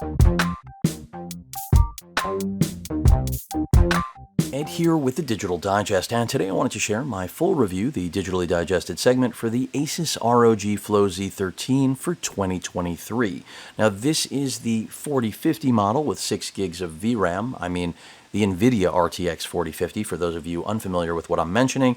Ed here with the Digital Digest, and today I wanted to share my full review, the digitally digested segment for the Asus ROG Flow Z13 for 2023. Now this is the 4050 model with 6 gigs of VRAM. I mean the NVIDIA RTX 4050 for those of you unfamiliar with what I'm mentioning.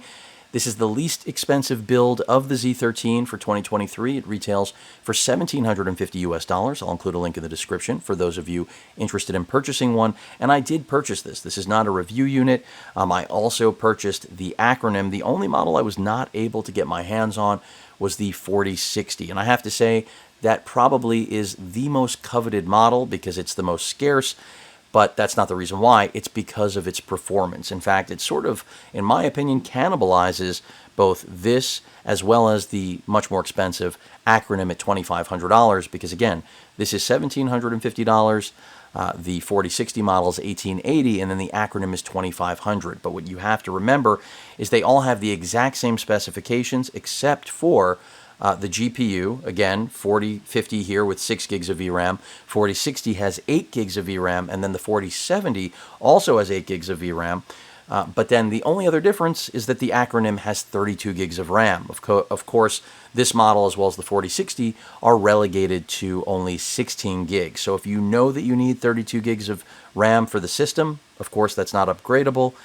This is the least expensive build of the Z13 for 2023. It retails for $1,750 US. I'll include a link in the description for those of you interested in purchasing one. And I did purchase this. This is not a review unit. I also purchased the acronym. The only model I was not able to get my hands on was the 4060. And I have to say that probably is the most coveted model because it's the most scarce. But that's not the reason why. It's because of its performance. In fact, it sort of, in my opinion, cannibalizes both this as well as the much more expensive acronym at $2,500 because, again, this is $1,750. The 4060 model is $1,880, and then the acronym is $2,500. But what you have to remember is they all have the exact same specifications except for the GPU, again, 4050 here with 6 gigs of VRAM. 4060 has 8 gigs of VRAM, and then the 4070 also has 8 gigs of VRAM. But then the only other difference is that the acronym has 32 gigs of RAM. Of course, this model as well as the 4060 are relegated to only 16 gigs. So if you know that you need 32 gigs of RAM for the system, of course that's not upgradable,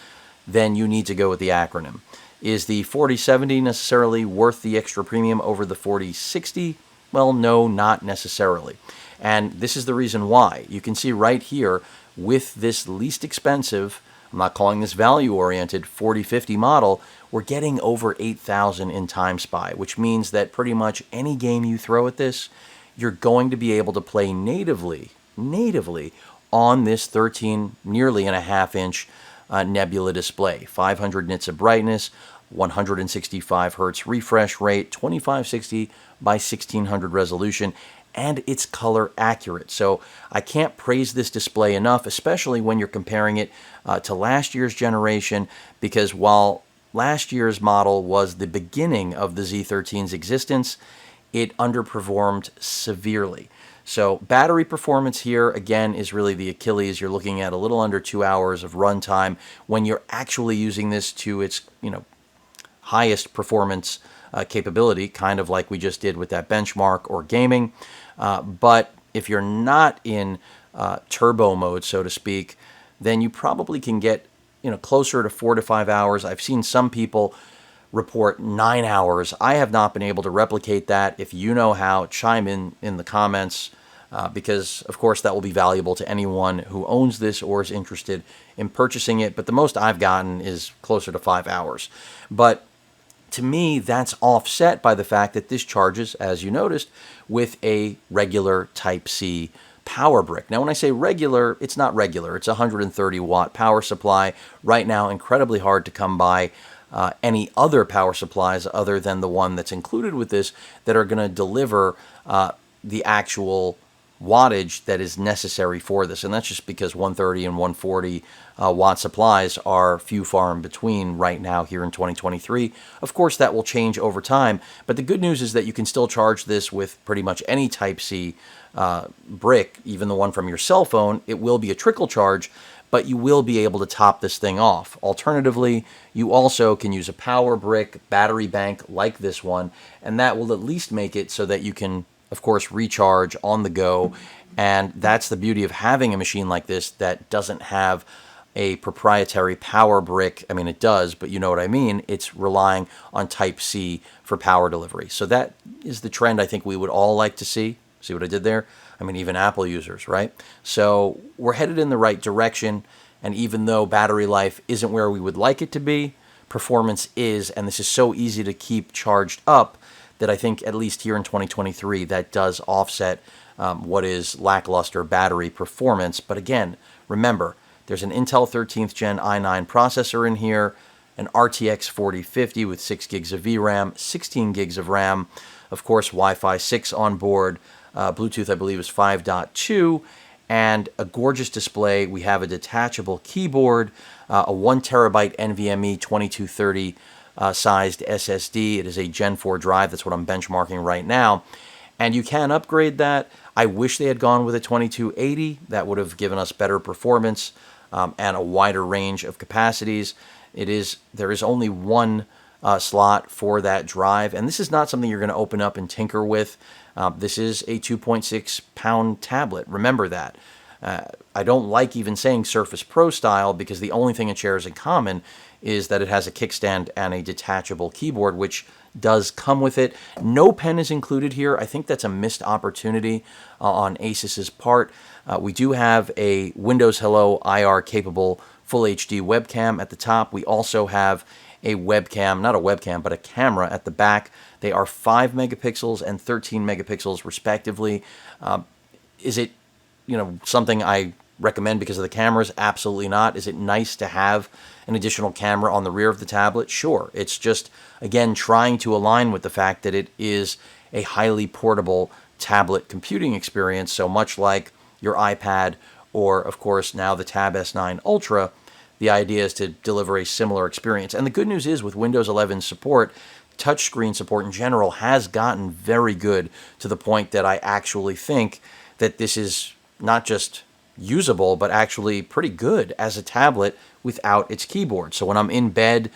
then you need to go with the acronym. Is the 4070 necessarily worth the extra premium over the 4060? Well, no, not necessarily. And this is the reason why. You can see right here with this least expensive, I'm not calling this value-oriented, 4050 model, we're getting over 8,000 in time spy, which means that pretty much any game you throw at this, you're going to be able to play natively on this 13, nearly and a half inch Nebula display. 500 nits of brightness, 165 hertz refresh rate, 2560 by 1600 resolution, and it's color accurate. So I can't praise this display enough, especially when you're comparing it to last year's generation, because while last year's model was the beginning of the Z13's existence, it underperformed severely. So battery performance here, again, is really the Achilles. You're looking at a little under 2 hours of runtime when you're actually using this to its, highest performance capability, kind of like we just did with that benchmark or gaming. But if you're not in turbo mode, so to speak, then you probably can get, closer to 4 to 5 hours. I've seen some people report 9 hours. I have not been able to replicate that. If you know how, chime in the comments because, of course, that will be valuable to anyone who owns this or is interested in purchasing it. But the most I've gotten is closer to 5 hours. But to me, that's offset by the fact that this charges, as you noticed, with a regular Type-C power brick. Now, when I say regular, it's not regular. It's a 130-watt power supply. Right now, incredibly hard to come by any other power supplies other than the one that's included with this that are going to deliver the actual wattage that is necessary for this. And that's just because 130 and 140 watt supplies are few far in between right now here in 2023. Of course, that will change over time. But the good news is that you can still charge this with pretty much any Type-C brick, even the one from your cell phone. It will be a trickle charge, but you will be able to top this thing off. Alternatively, you also can use a power brick battery bank like this one, and that will at least make it so that you can, of course, recharge on the go. And that's the beauty of having a machine like this that doesn't have a proprietary power brick. I mean, it does, but you know what I mean. It's relying on Type-C for power delivery. So that is the trend I think we would all like to see. See what I did there? I mean, even Apple users, right? So we're headed in the right direction. And even though battery life isn't where we would like it to be, performance is. And this is so easy to keep charged up that I think, at least here in 2023, that does offset what is lackluster battery performance. But again, remember, there's an Intel 13th Gen i9 processor in here, an RTX 4050 with 6 gigs of VRAM, 16 gigs of RAM, of course, Wi-Fi 6 on board, Bluetooth, I believe, is 5.2, and a gorgeous display. We have a detachable keyboard, a 1 terabyte NVMe 2230 sized SSD. It is a Gen 4 drive. That's what I'm benchmarking right now. And you can upgrade that. I wish they had gone with a 2280. That would have given us better performance and a wider range of capacities. There is only one slot for that drive, and this is not something you're going to open up and tinker with. This is a 2.6 pound tablet. Remember that. I don't like even saying Surface Pro style because the only thing it shares in common is that it has a kickstand and a detachable keyboard, which does come with it. No pen is included here. I think that's a missed opportunity on Asus's part. We do have a Windows Hello IR capable Full HD webcam at the top. We also have a webcam, not a webcam, but a camera at the back. They are 5 megapixels and 13 megapixels respectively. Is it, something I recommend because of the cameras? Absolutely not. Is it nice to have an additional camera on the rear of the tablet? Sure. It's just, again, trying to align with the fact that it is a highly portable tablet computing experience. So much like your iPad or, of course, now the Tab S9 Ultra, the idea is to deliver a similar experience. And the good news is with Windows 11 support, touchscreen support in general has gotten very good to the point that I actually think that this is not just usable, but actually pretty good as a tablet without its keyboard. So when I'm in bed,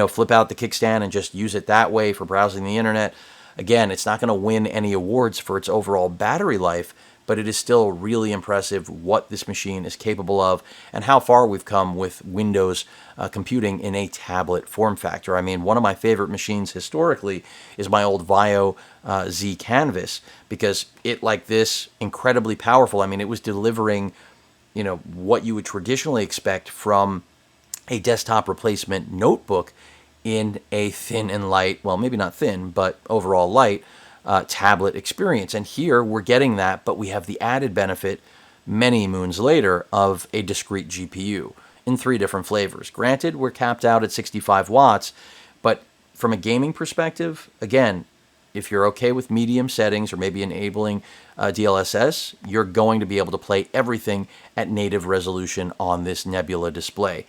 flip out the kickstand and just use it that way for browsing the internet. Again, it's not going to win any awards for its overall battery life, but it is still really impressive what this machine is capable of and how far we've come with Windows computing in a tablet form factor. I mean, one of my favorite machines historically is my old Vio Z Canvas, because it, like this, incredibly powerful. I mean, it was delivering, what you would traditionally expect from a desktop replacement notebook in a thin and light, well, maybe not thin, but overall light, tablet experience. And here we're getting that, but we have the added benefit many moons later of a discrete GPU in 3 different flavors. Granted, we're capped out at 65 watts, but from a gaming perspective, again, if you're okay with medium settings or maybe enabling DLSS, you're going to be able to play everything at native resolution on this Nebula display.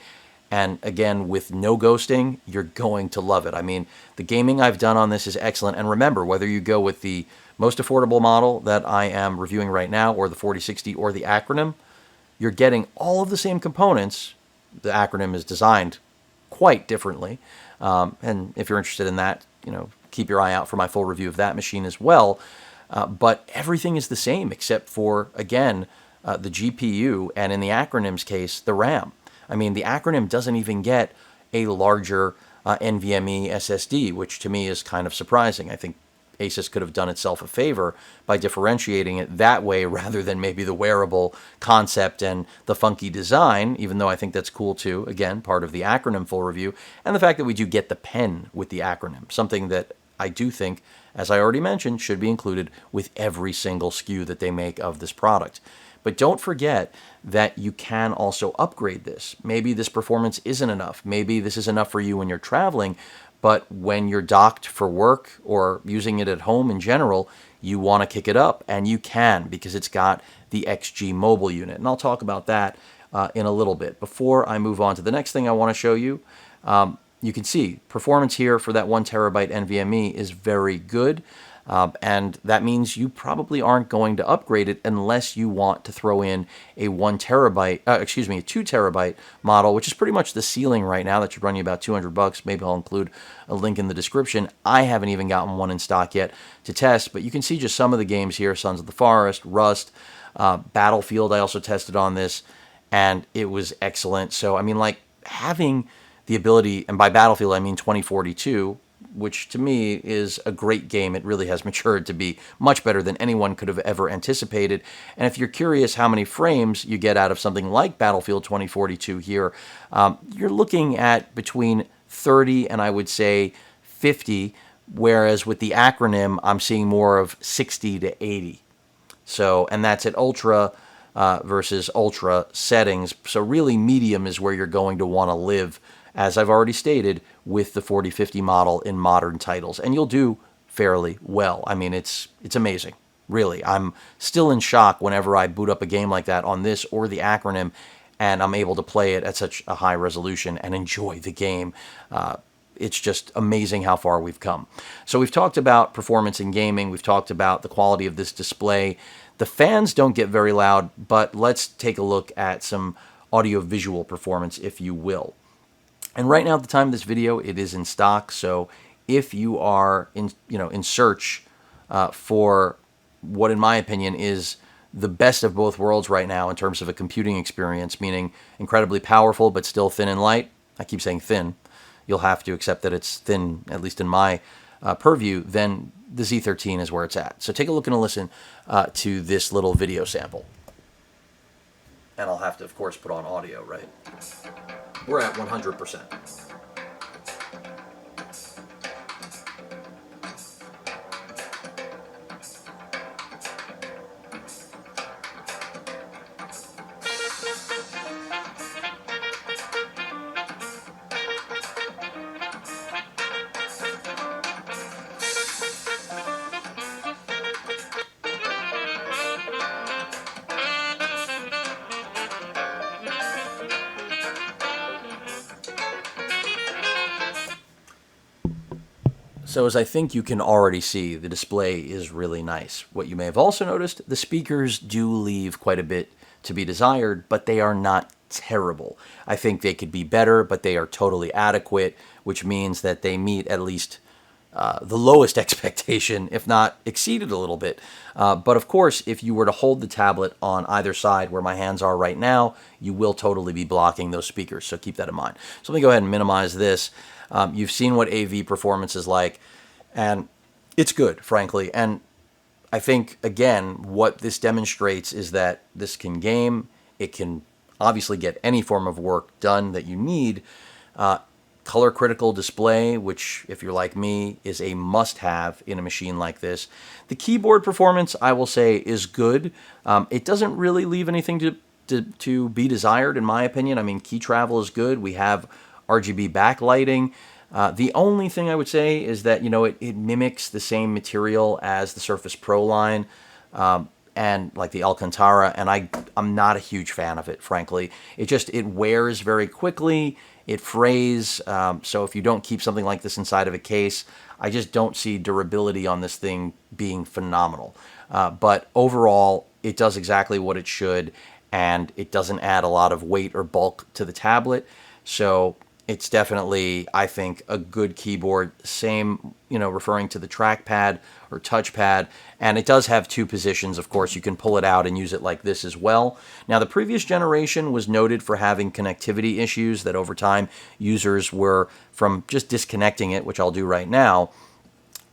And again, with no ghosting, you're going to love it. I mean, the gaming I've done on this is excellent. And remember, whether you go with the most affordable model that I am reviewing right now, or the 4060 or the Acronym, you're getting all of the same components. The Acronym is designed quite differently. And if you're interested in that, keep your eye out for my full review of that machine as well. But everything is the same except for, again, the GPU, and in the Acronym's case, the RAM. I mean, the Acronym doesn't even get a larger NVMe SSD, which to me is kind of surprising. I think Asus could have done itself a favor by differentiating it that way rather than maybe the wearable concept and the funky design, even though I think that's cool too. Again, part of the Acronym full review, and the fact that we do get the pen with the Acronym, something that I do think, as I already mentioned, should be included with every single SKU that they make of this product. But don't forget that you can also upgrade this. Maybe this performance isn't enough. Maybe this is enough for you when you're traveling, but when you're docked for work or using it at home in general, you want to kick it up, and you can, because it's got the XG mobile unit. And I'll talk about that in a little bit. Before I move on to the next thing I want to show you, you can see performance here for that 1 terabyte NVMe is very good. And that means you probably aren't going to upgrade it unless you want to throw in a a 2 terabyte model, which is pretty much the ceiling right now. That should run you about $200. Maybe I'll include a link in the description. I haven't even gotten one in stock yet to test, but you can see just some of the games here: Sons of the Forest, Rust, Battlefield. I also tested on this, and it was excellent. So, I mean, like, having the ability, and by Battlefield I mean 2042, which to me is a great game. It really has matured to be much better than anyone could have ever anticipated. And if you're curious how many frames you get out of something like Battlefield 2042 here, you're looking at between 30 and I would say 50, whereas with the Acronym, I'm seeing more of 60 to 80. So, and that's at ultra versus ultra settings. So really medium is where you're going to want to live, as I've already stated, with the 4050 model in modern titles. And you'll do fairly well. I mean, it's amazing, really. I'm still in shock whenever I boot up a game like that on this or the Acronym, and I'm able to play it at such a high resolution and enjoy the game. It's just amazing how far we've come. So we've talked about performance in gaming. We've talked about the quality of this display. The fans don't get very loud, but let's take a look at some audio-visual performance, if you will. And right now, at the time of this video, it is in stock. So if you are in search for what, in my opinion, is the best of both worlds right now in terms of a computing experience, meaning incredibly powerful but still thin and light. I keep saying thin. You'll have to accept that it's thin, at least in my purview. Then the Z13 is where it's at. So take a look and a listen to this little video sample. And I'll have to, of course, put on audio, right? We're at 100%. So as I think you can already see, the display is really nice. What you may have also noticed, the speakers do leave quite a bit to be desired, but they are not terrible. I think they could be better, but they are totally adequate, which means that they meet at least the lowest expectation, if not exceeded a little bit. But of course, if you were to hold the tablet on either side where my hands are right now, you will totally be blocking those speakers. So keep that in mind. So let me go ahead and minimize this. You've seen what AV performance is like, and it's good, frankly. And I think, again, what this demonstrates is that this can game. It can obviously get any form of work done that you need. Color critical display, which, if you're like me, is a must-have in a machine like this. The keyboard performance, I will say, is good. It doesn't really leave anything to be desired, in my opinion. I mean, key travel is good. We have RGB backlighting. The only thing I would say is that, it mimics the same material as the Surface Pro line and like the Alcantara, and I'm not a huge fan of it, frankly. It wears very quickly. It frays, so if you don't keep something like this inside of a case, I just don't see durability on this thing being phenomenal. But overall, it does exactly what it should, and it doesn't add a lot of weight or bulk to the tablet. So it's definitely, I think, a good keyboard. Same, referring to the trackpad or touchpad. And it does have two positions, of course. You can pull it out and use it like this as well. Now, the previous generation was noted for having connectivity issues that over time users were, from just disconnecting it, which I'll do right now,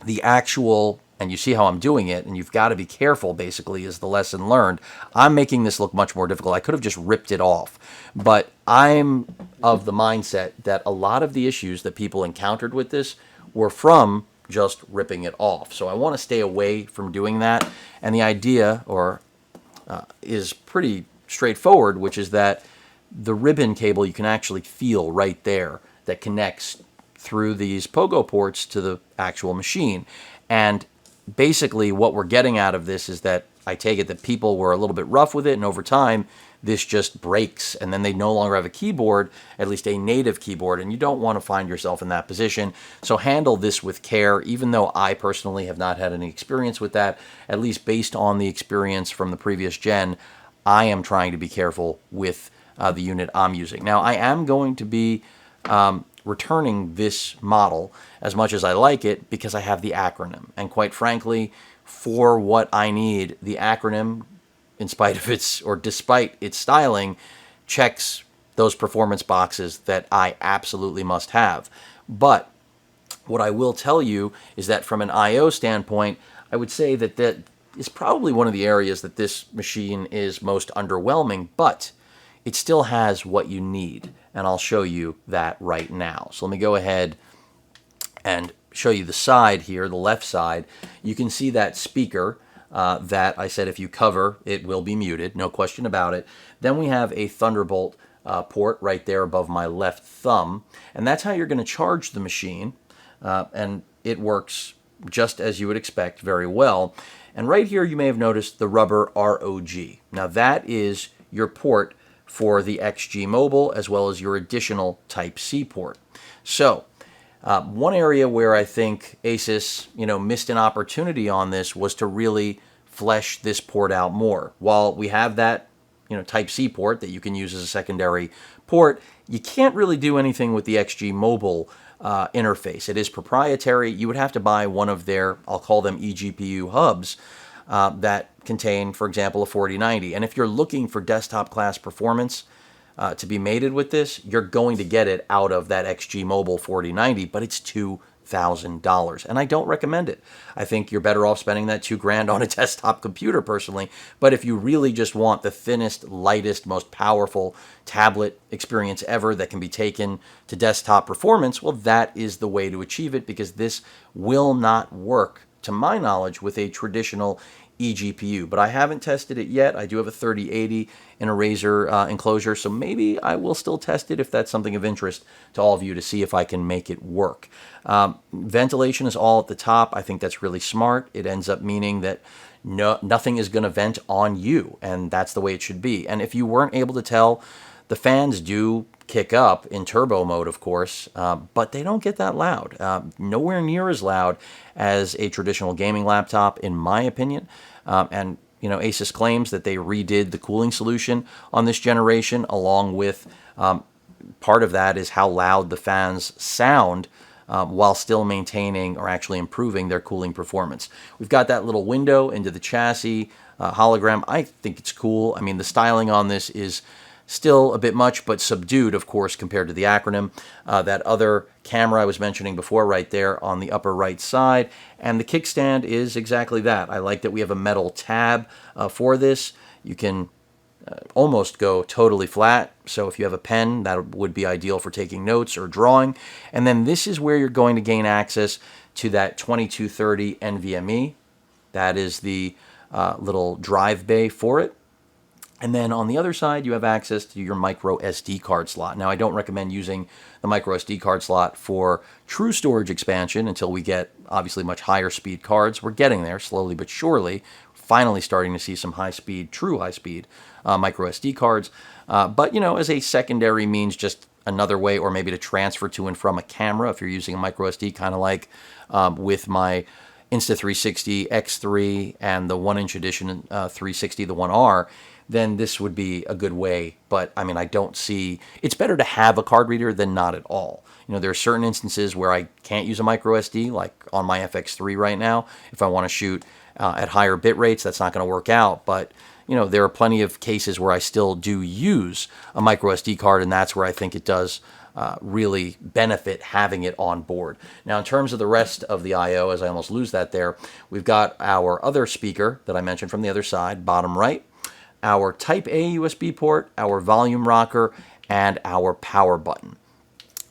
the actual, and you see how I'm doing it, and you've got to be careful, basically, is the lesson learned. I'm making this look much more difficult. I could have just ripped it off. But I'm of the mindset that a lot of the issues that people encountered with this were from just ripping it off. So I want to stay away from doing that. And the idea is pretty straightforward, which is that the ribbon cable you can actually feel right there that connects through these pogo ports to the actual machine. And basically what we're getting out of this is that I take it that people were a little bit rough with it, and over time this just breaks, and then they no longer have a keyboard, at least a native keyboard, and you don't want to find yourself in that position. So handle this with care, even though I personally have not had any experience with that, at least based on the experience from the previous gen. I am trying to be careful with the unit I'm using. Now, I am going to be returning this model as much as I like it because I have the acronym. And quite frankly, for what I need, the acronym, in spite of its, or despite its styling, checks those performance boxes that I absolutely must have. But what I will tell you is that from an I/O standpoint, I would say that that is probably one of the areas that this machine is most underwhelming, but it still has what you need, and I'll show you that right now. So let me go ahead and show you the side here, the left side. You can see that speaker that I said if you cover, it will be muted, no question about it. Then we have a Thunderbolt port right there above my left thumb, and that's how you're going to charge the machine, and it works just as you would expect, very well. And right here you may have noticed the rubber ROG. Now that is your port for the XG Mobile, as well as your additional Type-C port. So one area where I think Asus, missed an opportunity on this was to really flesh this port out more. While we have that, Type-C port that you can use as a secondary port, you can't really do anything with the XG Mobile interface. It is proprietary. You would have to buy one of their, I'll call them eGPU hubs, that contain, for example, a 4090. And if you're looking for desktop class performance to be mated with this, you're going to get it out of that XG Mobile 4090, but it's $2,000, and I don't recommend it. I think you're better off spending that $2,000 on a desktop computer personally. But if you really just want the thinnest, lightest, most powerful tablet experience ever that can be taken to desktop performance, well, that is the way to achieve it, because this will not work, to my knowledge, with a traditional eGPU. But I haven't tested it yet. I do have a 3080 in a Razer enclosure, so maybe I will still test it if that's something of interest to all of you, to see if I can make it work. Ventilation is all at the top. I think that's really smart. It ends up meaning that nothing is going to vent on you, and that's the way it should be. And if you weren't able to tell, the fans do kick up in turbo mode, of course, but they don't get that loud. Nowhere near as loud as a traditional gaming laptop, in my opinion. And Asus claims that they redid the cooling solution on this generation, along with part of that is how loud the fans sound, while still maintaining or actually improving their cooling performance. We've got that little window into the chassis hologram. I think it's cool. I mean, the styling on this is still a bit much, but subdued, of course, compared to the acronym. That other camera I was mentioning before right there on the upper right side. And the kickstand is exactly that. I like that we have a metal tab for this. You can almost go totally flat. So if you have a pen, that would be ideal for taking notes or drawing. And then this is where you're going to gain access to that 2230 NVMe. That is the little drive bay for it. And then on the other side, you have access to your micro SD card slot. Now, I don't recommend using the micro SD card slot for true storage expansion until we get, obviously, much higher speed cards. We're getting there slowly but surely, finally starting to see some high-speed, true high-speed micro SD cards. But, as a secondary means, just another way, or maybe to transfer to and from a camera if you're using a micro SD, kind of like with my Insta360 X3 and the 1-inch edition 360, the 1R, then this would be a good way. But I mean, I don't see, it's better to have a card reader than not at all. There are certain instances where I can't use a micro SD, like on my FX3 right now. If I want to shoot at higher bit rates, that's not going to work out. But there are plenty of cases where I still do use a micro SD card, and that's where I think it does really benefit having it on board. Now, in terms of the rest of the I/O, as I almost lose that there, we've got our other speaker that I mentioned from the other side, bottom right, our Type-A USB port, our volume rocker, and our power button.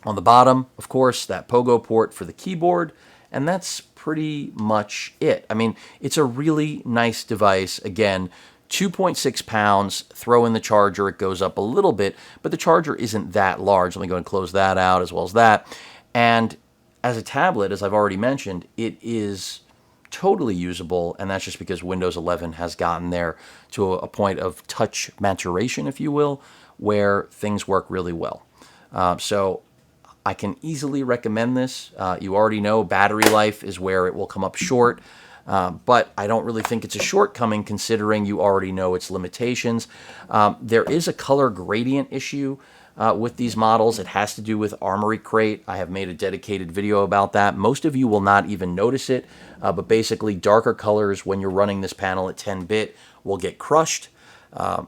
On the bottom, of course, that pogo port for the keyboard, and that's pretty much it. I mean, it's a really nice device. Again, 2.6 pounds, throw in the charger, it goes up a little bit, but the charger isn't that large. Let me go and close that out as well as that. And as a tablet, as I've already mentioned, it is totally usable, and that's just because Windows 11 has gotten there to a point of touch maturation, if you will, where things work really well. So I can easily recommend this. You already know battery life is where it will come up short, but I don't really think it's a shortcoming considering you already know its limitations. There is a color gradient issue with these models. It has to do with Armory Crate. I have made a dedicated video about that. Most of you will not even notice it, but basically darker colors when you're running this panel at 10-bit will get crushed.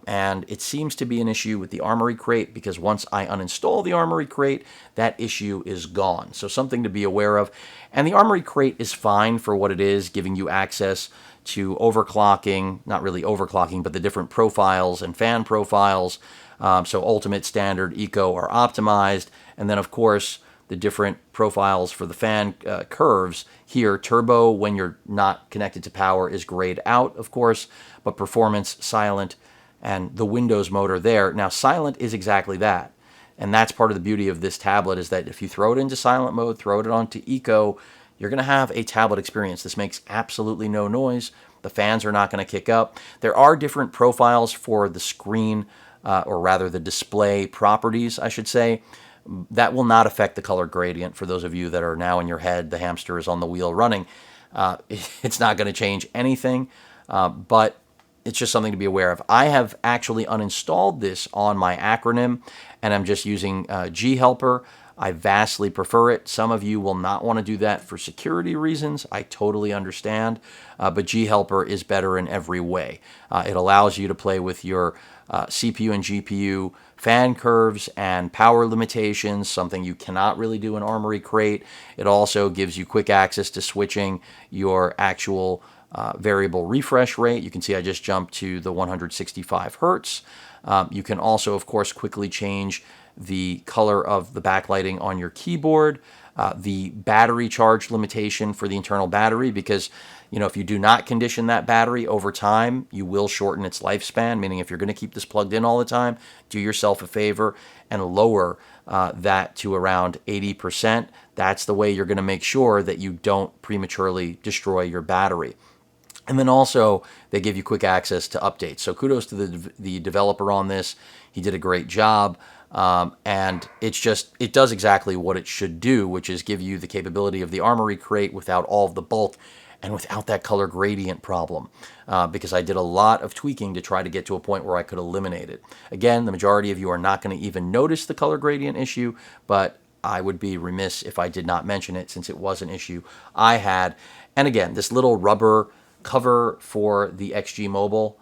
And it seems to be an issue with the Armory Crate, because once I uninstall the Armory Crate, that issue is gone. So something to be aware of. And the Armory Crate is fine for what it is, giving you access to overclocking, not really overclocking, but the different profiles and fan profiles. So ultimate, standard, eco are optimized. And then, of course, the different profiles for the fan curves. Here, turbo, when you're not connected to power, is grayed out, of course, but performance, silent, and the Windows motor there. Now, silent is exactly that. And that's part of the beauty of this tablet, is that if you throw it into silent mode, throw it onto eco, you're going to have a tablet experience. This makes absolutely no noise. The fans are not going to kick up. There are different profiles for the screen, or rather the display properties, I should say. That will not affect the color gradient. For those of you that are now in your head, the hamster is on the wheel running. It's not going to change anything. but it's just something to be aware of. I have actually uninstalled this on my acronym, and I'm just using G-Helper. I vastly prefer it. Some of you will not want to do that for security reasons. I totally understand, but G-Helper is better in every way. It allows you to play with your CPU and GPU fan curves and power limitations, something you cannot really do in Armory Crate. It also gives you quick access to switching your actual variable refresh rate. You can see I just jumped to the 165 hertz. You can also, of course, quickly change the color of the backlighting on your keyboard, the battery charge limitation for the internal battery, because if you do not condition that battery over time, you will shorten its lifespan, meaning if you're going to keep this plugged in all the time, do yourself a favor and lower that to around 80%. That's the way you're going to make sure that you don't prematurely destroy your battery. And then also, they give you quick access to updates. So kudos to the developer on this. He did a great job. And it does exactly what it should do, which is give you the capability of the Armory Crate without all of the bulk and without that color gradient problem. Because I did a lot of tweaking to try to get to a point where I could eliminate it. Again, the majority of you are not going to even notice the color gradient issue, but I would be remiss if I did not mention it, since it was an issue I had. And again, this little rubber cover for the XG Mobile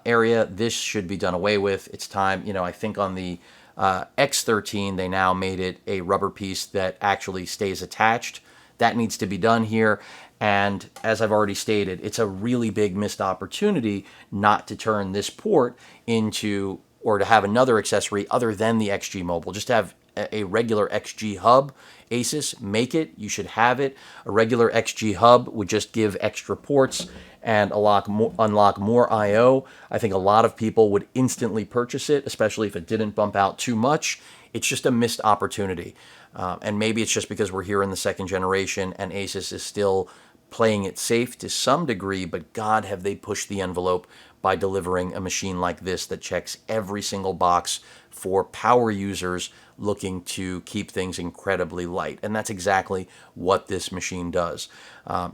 area, this should be done away with. It's time. I think on the X13, they now made it a rubber piece that actually stays attached. That needs to be done here. And as I've already stated, it's a really big missed opportunity not to turn this port into, or to have another accessory other than the XG Mobile. Just to have a regular XG hub. Asus, make it. You should have it. A regular XG hub would just give extra ports and unlock more I/O. I think a lot of people would instantly purchase it, especially if it didn't bump out too much. It's just a missed opportunity. And maybe it's just because we're here in the second generation and Asus is still playing it safe to some degree, but God, have they pushed the envelope by delivering a machine like this that checks every single box for power users looking to keep things incredibly light. And that's exactly what this machine does.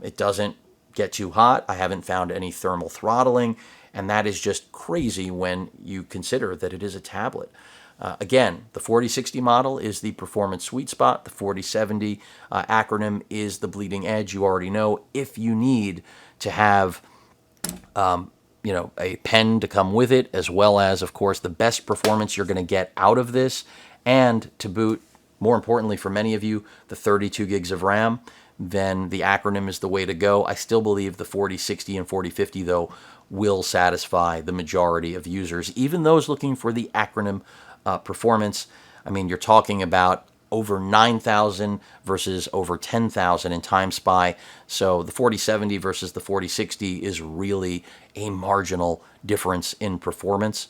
It doesn't get too hot. I haven't found any thermal throttling, and that is just crazy when you consider that it is a tablet. Again, the 4060 model is the performance sweet spot. The 4070 acronym is the bleeding edge. You already know. If you need to have a pen to come with it, as well as, of course, the best performance you're going to get out of this, and to boot, more importantly for many of you, the 32 gigs of RAM, then the acronym is the way to go. I still believe the 4060 and 4050, though, will satisfy the majority of users, even those looking for the acronym performance. I mean, you're talking about over 9,000 versus over 10,000 in time spy. So the 4070 versus the 4060 is really a marginal difference in performance.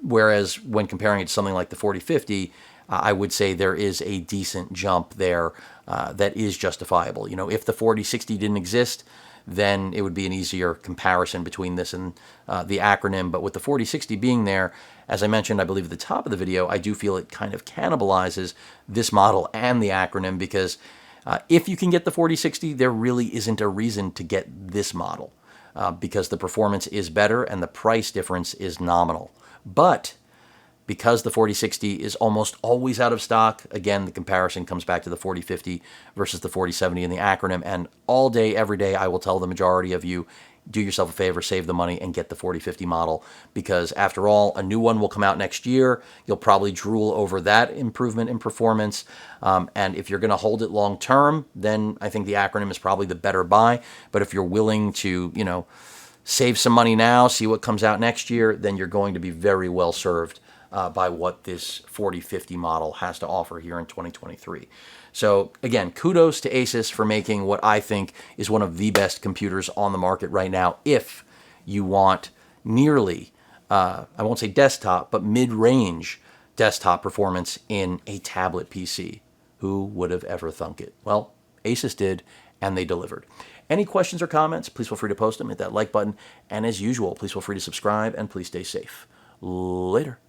Whereas when comparing it to something like the 4050, I would say there is a decent jump there that is justifiable. If the 4060 didn't exist, then it would be an easier comparison between this and the acronym. But with the 4060 being there, as I mentioned, I believe at the top of the video, I do feel it kind of cannibalizes this model and the acronym, because if you can get the 4060, there really isn't a reason to get this model because the performance is better and the price difference is nominal. But because the 4060 is almost always out of stock, again, the comparison comes back to the 4050 versus the 4070 in the acronym. And all day, every day, I will tell the majority of you, do yourself a favor, save the money, and get the 4050 model. Because after all, a new one will come out next year. You'll probably drool over that improvement in performance. And if you're going to hold it long term, then I think the acronym is probably the better buy. But if you're willing to, save some money now, see what comes out next year, then you're going to be very well served by what this 4050 model has to offer here in 2023. So again, kudos to Asus for making what I think is one of the best computers on the market right now if you want nearly, I won't say desktop, but mid-range desktop performance in a tablet PC. Who would have ever thunk it? Well, Asus did, and they delivered. Any questions or comments, please feel free to post them. Hit that like button. And as usual, please feel free to subscribe, and please stay safe. Later.